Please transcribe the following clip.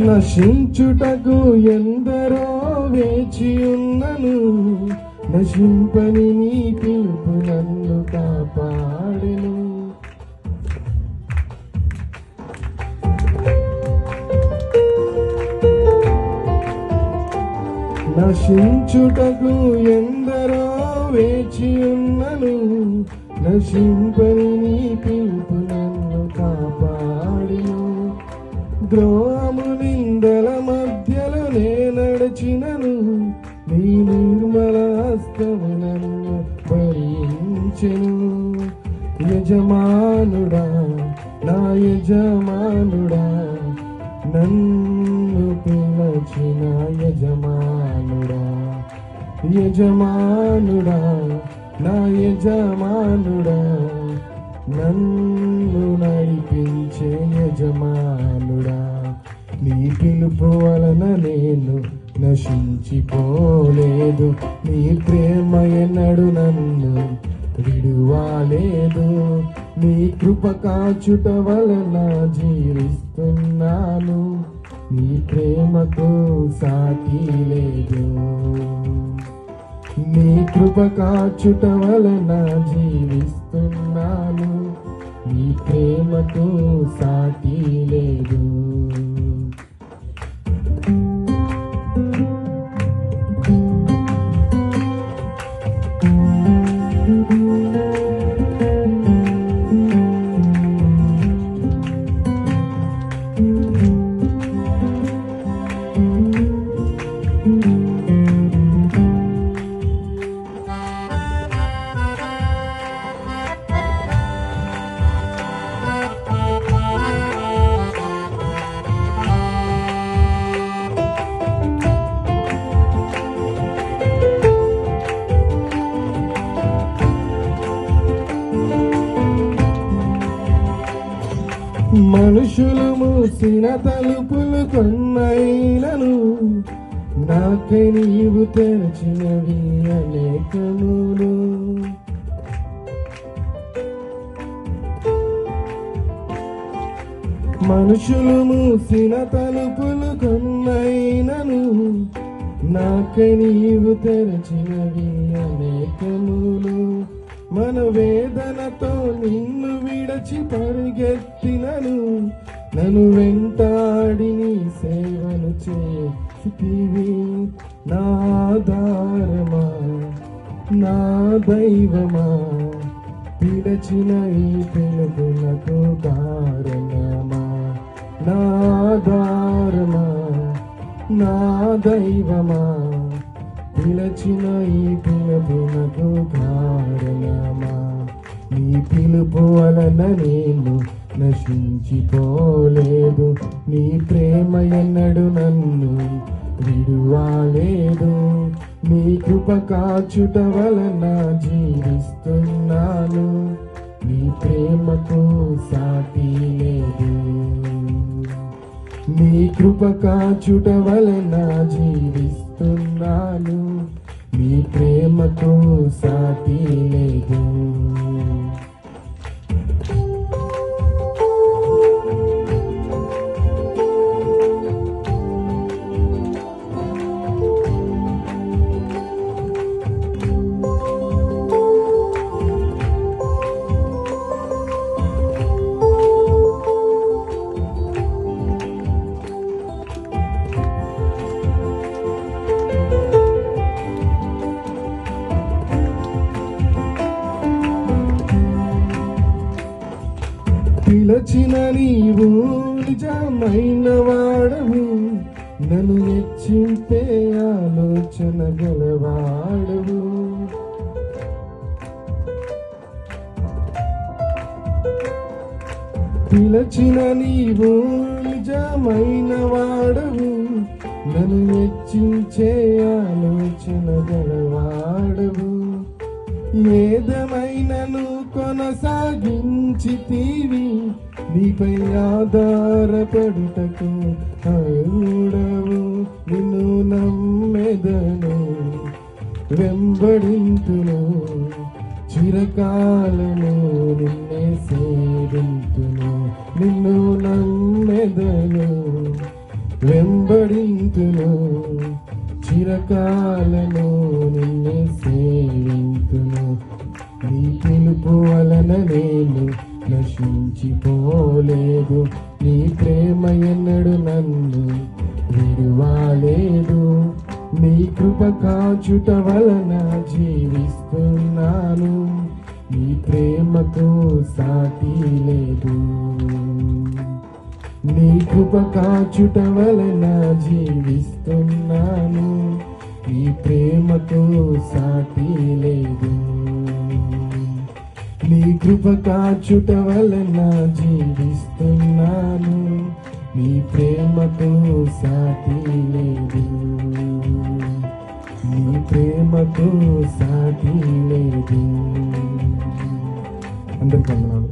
నశించుటకు ఎందరో వేచి ఉన్నను, నశింపని నీ పిలుపు నన్ను కాపాడెను. నశించుటకు ఎందరో వేచి ఉన్నను, నశింపని నీ పిలుపు నన్ను కాపాడెను. ద్రోహము నిందల మధ్యలో నే నడిచినను, నీ నిర్మల హస్తము నన్ను భరించెను. యజమానుడా, నా యజమానుడా, నన్ను పిలచిన యజమానుడా, యజమానుడా, నా యజమానుడా, నన్ను నడిపించే యజమానుడా. నీ పిలుపు వలన నేను నశించిపోలేదు, నీ ప్రేమ ఎన్నడు నన్ను విడువాలేదు. నీ కృప కాచుట వలన జీవిస్తున్నాను, నీ ప్రేమకు సాటి లేదు. నీ కృప కాచుట వలన జీవిస్తున్నాను, నీ ప్రేమకు సాటి లేదు. మనుషులు మూసిన తలుపులు కొన్నైనను, నాకై నీవు తెరచినవి అనేకములు. మనుషులు మూసిన తలుపులు కొన్నైనను, నాకై నీవు తెరచినవి అనేకములు. మన వేదనతో నిన్ను విడచి పరిగెత్తినను, నన్ను వెంటాడి నీ సేవను చేసితివి. నా ఆధారమా, నా దైవమా, పిలచిన ఈ పిలుపులకు కారణమా. నా ఆధారమా, నా దైవమా, పిలచిన ఈ పిలుపునకు కారణమా. నీ పిలుపు వలన నేను నశించిపోలేదు, నీ ప్రేమ ఎన్నడు నన్ను విడువాలేదు. నీ కృప కాచుట వలన జీవిస్తున్నాను, నీ ప్రేమకు సాటి లేదు. నీ కృప కాచుట వలన జీవిస్తున్నాను, నీ ప్రేమకు సాటి లేదు. పిలచిన నీవు నిజమైన వాడవు, నన్ను హెచ్చింపే ఆలోచన గలవాడవు. పిలచిన నీవు నిజమైన వాడవు, నన్ను హెచ్చించే ఆలోచన గలవాడవు. ఏదమైనను కొనసాగించితివి, నీపై ఆధారపడుటకు అరుడవు. నిన్ను నమ్మెదను, వెంబడింతును, చిరకాలము నిన్నే సేవింతును. నిన్ను నమ్మెదను, వెంబడింతును, చిరకాలను నిన్నే సేవింతును. నీ పిలుపు వలన నేను నశించిపోలేదు, నీ ప్రేమ ఎన్నడు నన్ను విడువాలేదు. నీ కృప కాచుట వలన జీవిస్తున్నాను, నీ ప్రేమకు సాటి లేదు. నీ కృప కాచుట వలన జీవిస్తున్నాను, నీ ప్రేమకు సాటి లేదు. నీ కృప కాచుట వలన జీవిస్తున్నాను, నీ ప్రేమకు సాటి లేదు. నీ ప్రేమకు సాటి లేదు. అందరికీ వందనాలు.